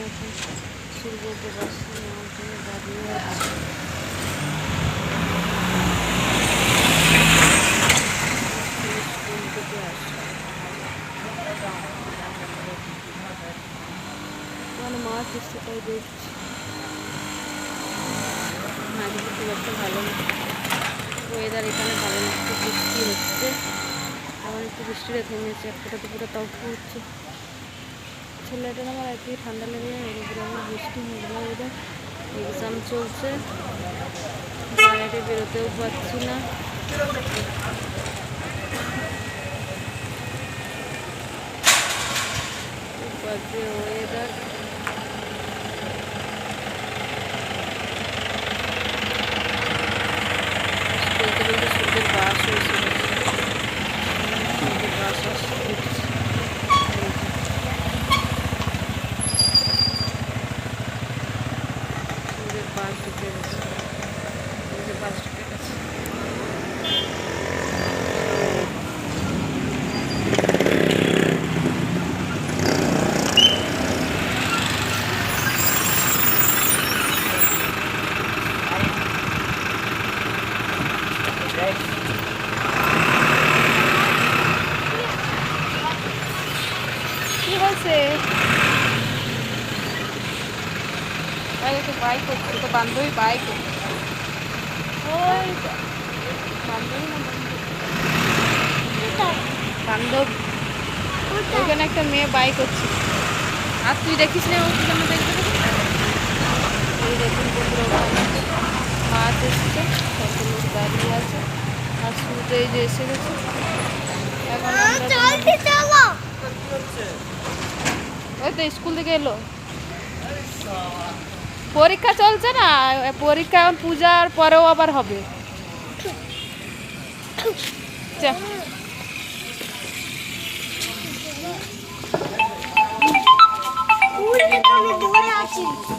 এখন সূর্য বাস নেওয়ার জন্য দাঁড়িয়ে আছে। স্কুল থেকে আসে মানে মাছ এসছে তাই দেখছি। আজকে খুব একটা ভালো না ওয়েদার, এখানে ভালো না, একটু বৃষ্টি হচ্ছে, এখন একটু বৃষ্টিটা থেমেছে, একটা দুপুরে তাও হচ্ছে। ছেলেটার আমার একদিকে ঠান্ডা লেগে যায়, এর উপরে আমার বৃষ্টি মেঘলা ওয়েদার, এক্সাম চলছে, বাইরে বেরোতেও পারছি না। বাজে ওয়েদার, বলতে বলতে সূর্যের বাস হয়েছে, সূর্যের বাস আসছে, সূর্যের বাস ঢুকে গেছে, সূর্যের বাস ঢুকে গেছে। কি হয়েছে? বাইক হচ্ছে তো, বান্ধবী বাইক হচ্ছে, ওই বান্ধবী না বান্ধব, ওইখানে একটা মেয়ে বাইক হচ্ছে। আর তুই দেখিস না ওর জন্য দেখতে, এই দেখুন বন্ধুরা ওখানে মাছ এসছে, কত লোক দাঁড়িয়ে আছে, আর সূর্য এই যে এসে গেছে। এখন ওই তো স্কুল থেকে এলো, পরীক্ষা চলছে না, পরীক্ষা পূজার পরেও আবার হবে।